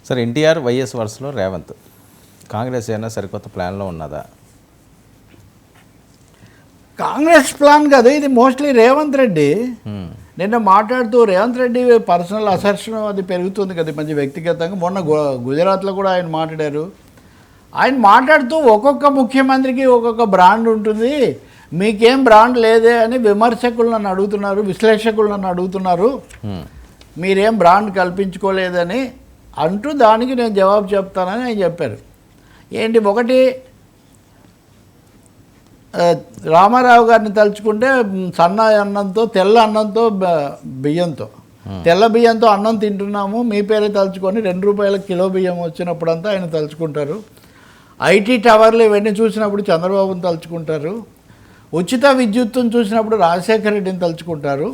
Sir NTR YS వరుసలో రేవంత్ కాంగ్రెస్ ఏమైనా సరికొత్త ప్లాన్లో ఉన్నదా? కాంగ్రెస్ ప్లాన్ కాదు ఇది, మోస్ట్లీ రేవంత్ రెడ్డి నిన్న మాట్లాడుతూ రేవంత్ రెడ్డి పర్సనల్ అసర్షన్ అది పెరుగుతుంది కదా మంచి వ్యక్తిగతంగా. మొన్న గుజరాత్లో కూడా ఆయన మాట్లాడారు. ఆయన మాట్లాడుతూ ఒక్కొక్క ముఖ్యమంత్రికి ఒక్కొక్క బ్రాండ్ ఉంటుంది, మీకేం బ్రాండ్ లేదే అని విమర్శకులు నన్ను అడుగుతున్నారు, విశ్లేషకులు నన్ను అడుగుతున్నారు, మీరేం బ్రాండ్ కల్పించుకోలేదని అంటూ దానికి నేను జవాబు చెప్తానని ఆయన చెప్పారు. ఏంటి, ఒకటి రామారావు గారిని తలుచుకుంటే సన్న అన్నంతో తెల్ల అన్నంతో బియ్యంతో తెల్ల బియ్యంతో అన్నం తింటున్నాము, మీ పేరే తలుచుకొని 2 రూపాయల కిలో బియ్యం వచ్చినప్పుడంతా ఆయన తలుచుకుంటారు. ఐటీ టవర్లు ఇవన్నీ చూసినప్పుడు చంద్రబాబుని తలుచుకుంటారు. ఉచిత విద్యుత్తును చూసినప్పుడు రాజశేఖర రెడ్డిని తలుచుకుంటారు.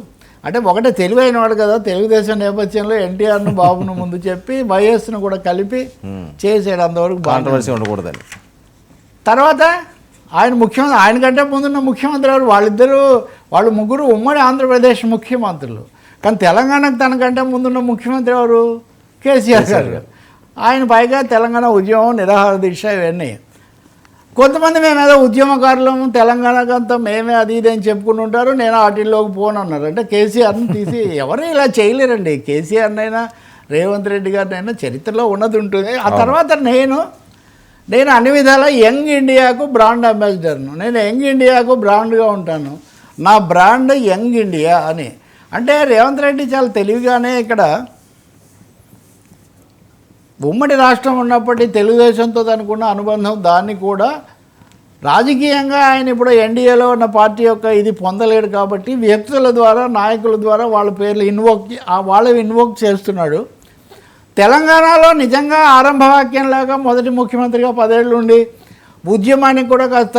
అంటే ఒకటే తెలివైన వాడు కదా, తెలుగుదేశం నేపథ్యంలో ఎన్టీఆర్ను బాబును ముందు చెప్పి వైఎస్ను కూడా కలిపి చేసాడు, అంతవరకు కాంట్రవర్సీ ఉండకూడదని. తర్వాత ఆయన ముఖ్యమంత్రి, ఆయన కంటే ముందున్న ముఖ్యమంత్రి ఎవరు, వాళ్ళు ముగ్గురు ఉమ్మడి ఆంధ్రప్రదేశ్ ముఖ్యమంత్రులు. కానీ తెలంగాణకు తనకంటే ముందున్న ముఖ్యమంత్రి ఎవరు, కేసీఆర్ గారు. ఆయన పైగా తెలంగాణ ఉద్యమం, నిరాహార దీక్ష ఇవన్నీ. కొంతమంది మేము ఏదో ఉద్యమకారులము, తెలంగాణకంతా మేమే అది ఇది అని చెప్పుకుని ఉంటారు, నేను వాటిల్లోకి పోను అన్నారు. అంటే కేసీఆర్ని తీసి ఎవరు ఇలా చేయలేరండి. కేసీఆర్నైనా రేవంత్ రెడ్డి గారినైనా చరిత్రలో ఉన్నది ఉంటుంది. ఆ తర్వాత నేను అన్ని విధాల యంగ్ ఇండియాకు బ్రాండ్ అంబాసిడర్ను, నేను యంగ్ ఇండియాకు బ్రాండ్గా ఉంటాను, నా బ్రాండ్ యంగ్ ఇండియా అని. అంటే రేవంత్ రెడ్డి చాలా తెలివిగానే ఇక్కడ ఉమ్మడి రాష్ట్రం ఉన్నప్పటి తెలుగుదేశంతో తనకున్న అనుబంధం, దాన్ని కూడా రాజకీయంగా ఆయన ఇప్పుడు ఎన్డీఏలో ఉన్న పార్టీ యొక్క ఇది పొందలేడు కాబట్టి వ్యక్తుల ద్వారా, నాయకుల ద్వారా వాళ్ళ పేర్లు ఇన్వోక్ చేస్తున్నాడు. తెలంగాణలో నిజంగా ఆరంభవాక్యంలాగా మొదటి ముఖ్యమంత్రిగా 10 ఏళ్ళు ఉండి ఉద్యమానికి కూడా కాస్త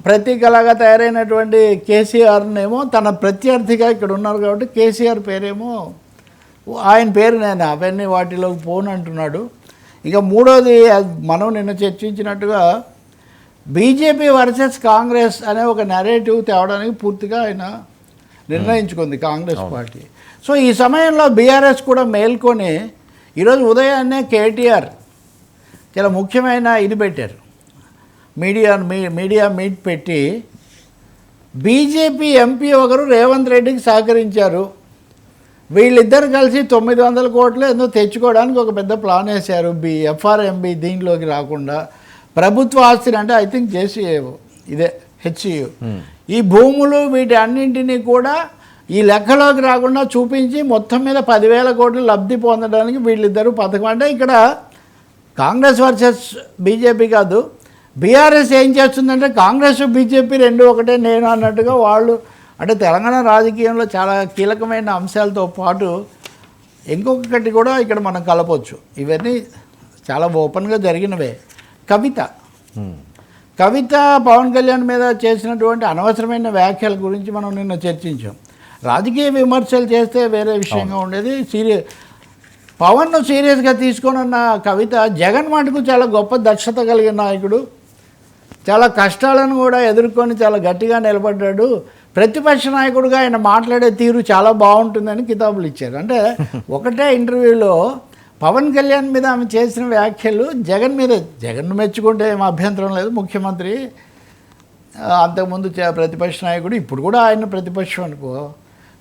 ప్రతీకలాగా తయారైనటువంటి కేసీఆర్నేమో తన ప్రత్యర్థిగా ఇక్కడ ఉన్నారు కాబట్టి కేసీఆర్ పేరేమో ఆయన పేరు నేను అవన్నీ వాటిలోకి పోను అంటున్నాడు. ఇక మూడోది, మనం నిన్న చర్చించినట్టుగా బీజేపీ వర్సెస్ కాంగ్రెస్ అనే ఒక నెరేటివ్ తేవడానికి పూర్తిగా ఆయన నిర్ణయించుకుంది కాంగ్రెస్ పార్టీ. సో ఈ సమయంలో బీఆర్ఎస్ కూడా మేల్కొని ఈరోజు ఉదయాన్నే కేటీఆర్ చాలా ముఖ్యమైన ఇది పెట్టారు, మీడియా మీట్ పెట్టి బీజేపీ ఎంపీ ఒకరు రేవంత్ రెడ్డికి సహకరించారు, వీళ్ళిద్దరు కలిసి 900 కోట్లు ఏదో తెచ్చుకోవడానికి ఒక పెద్ద ప్లాన్ వేశారు, ఎఫ్ఆర్ఎంబి దీనిలోకి రాకుండా ప్రభుత్వ ఆస్తిని, అంటే ఐ థింక్ జేసీఏ ఇదే హెచ్సియు, ఈ భూములు వీటి అన్నింటినీ కూడా ఈ లెక్కలోకి రాకుండా చూపించి మొత్తం మీద 10,000 కోట్లు లబ్ధి పొందడానికి వీళ్ళిద్దరూ పథకం. అంటే ఇక్కడ కాంగ్రెస్ వర్సెస్ బీజేపీ కాదు, బీఆర్ఎస్ ఏం చేస్తుందంటే కాంగ్రెస్ బీజేపీ రెండు ఒకటే నేను అన్నట్టుగా వాళ్ళు, అంటే తెలంగాణ రాజకీయంలో చాలా కీలకమైన అంశాలతో పాటు ఇంకొకటి కూడా ఇక్కడ మనం కలపవచ్చు. ఇవన్నీ చాలా ఓపెన్గా జరిగినవే. కవిత పవన్ కళ్యాణ్ మీద చేసినటువంటి అనవసరమైన వ్యాఖ్యల గురించి మనం నిన్న చర్చించాం. రాజకీయ విమర్శలు చేస్తే వేరే విషయంగా ఉండేది, పవన్ను సీరియస్గా తీసుకొనున్న కవిత జగన్ మటుకు చాలా గొప్ప దక్షత కలిగిన నాయకుడు, చాలా కష్టాలను కూడా ఎదుర్కొని చాలా గట్టిగా నిలబడ్డాడు, ప్రతిపక్ష నాయకుడిగా ఆయన మాట్లాడే తీరు చాలా బాగుంటుందని కితాబులు ఇచ్చారు. అంటే ఒకటే ఇంటర్వ్యూలో పవన్ కళ్యాణ్ మీద ఆమె చేసిన వ్యాఖ్యలు జగన్ మెచ్చుకుంటే ఏం అభ్యంతరం లేదు, ముఖ్యమంత్రి అంతకుముందు ప్రతిపక్ష నాయకుడు, ఇప్పుడు కూడా ఆయన ప్రతిపక్షం అనుకో.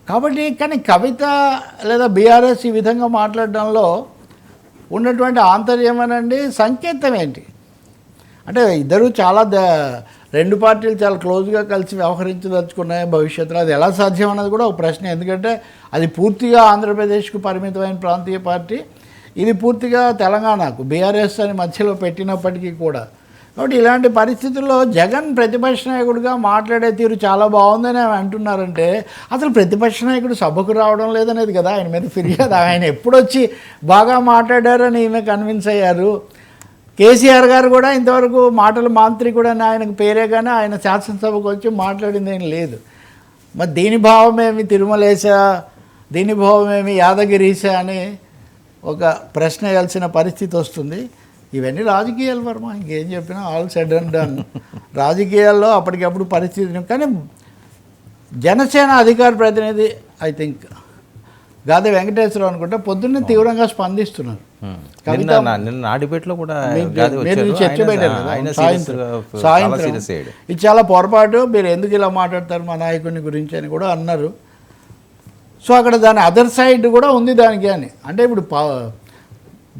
కాబట్టి కానీ కవిత లేదా బీఆర్ఎస్ ఈ విధంగా మాట్లాడడంలో ఉన్నటువంటి ఆంతర్యమేనండి, సంకేతం ఏంటి అంటే ఇద్దరు చాలా రెండు పార్టీలు చాలా క్లోజ్గా కలిసి వ్యవహరించదలుచుకున్నాయి భవిష్యత్తులో, అది ఎలా సాధ్యం అన్నది కూడా ఒక ప్రశ్న. ఎందుకంటే అది పూర్తిగా ఆంధ్రప్రదేశ్కు పరిమితమైన ప్రాంతీయ పార్టీ, ఇది పూర్తిగా తెలంగాణకు బీఆర్ఎస్ అని మధ్యలో పెట్టినప్పటికీ కూడా. కాబట్టి ఇలాంటి పరిస్థితుల్లో జగన్ ప్రతిపక్ష నాయకుడిగా మాట్లాడే తీరు చాలా బాగుందని ఆమె అంటున్నారంటే అసలు ప్రతిపక్ష నాయకుడు సభకు రావడం లేదనేది కదా ఆయన మీద ఫిర్యాదు. ఆయన ఎప్పుడొచ్చి బాగా మాట్లాడారని ఈమె కన్విన్స్ అయ్యారు. కేసీఆర్ గారు కూడా ఇంతవరకు మాటల మాంత్రికుడు అని ఆయనకు పేరే కానీ ఆయన శాసనసభకు వచ్చి మాట్లాడింది ఏం లేదు. మరి దీని భావమేమి తిరుమలేసా, దీని భావమేమి యాదగిరీసా అని ఒక ప్రశ్న వేయాల్సిన పరిస్థితి వస్తుంది. ఇవన్నీ రాజకీయాలు వర్మ, ఇంకేం చెప్పినా ఆల్ సెడ్ అండ్ డన్. రాజకీయాల్లో అప్పటికప్పుడు పరిస్థితి. కానీ జనసేన అధికార ప్రతినిధి ఐ థింక్ గాదే వెంకటేశ్వరరావు అనుకుంటే పొద్దున్నే తీవ్రంగా స్పందిస్తున్నారు. నిన్న నా డిబేట్లో కూడా గాది మీరు వచ్చారు. చర్చ పెట్టారు కదా, ఆయన సాయంత్రం చాలా సీరియస్ అయ్యాడు. ఇది చాలా పొరపాటు, మీరు ఎందుకు ఇలా మాట్లాడతారు మా నాయకుడిని గురించి అని కూడా అన్నారు. సో అక్కడ దాని అదర్ సైడ్ కూడా ఉంది దానికి అని. అంటే ఇప్పుడు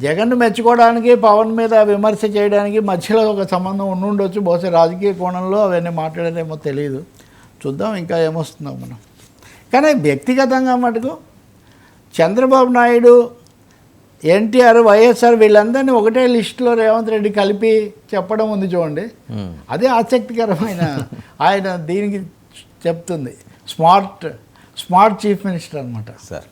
జగన్ మెచ్చుకోవడానికి పవన్ మీద విమర్శ చేయడానికి మధ్యలో ఒక సంబంధం ఉండుండొచ్చు. బహుశా రాజకీయ కోణంలో అవన్నీ మాట్లాడేదేమో తెలియదు. చూద్దాం ఇంకా ఏమొస్తుందో మనం. కానీ వ్యక్తిగతంగా మటుకు చంద్రబాబు నాయుడు, ఎన్టీఆర్, వైఎస్ఆర్ వీళ్ళందరినీ ఒకటే లిస్టులో రేవంత్ రెడ్డి కలిపి చెప్పడం ఉంది చూడండి. అదే ఆసక్తికరమైన ఆయన దీనికి చెప్తుంది. స్మార్ట్ చీఫ్ మినిస్టర్ అనమాట సార్.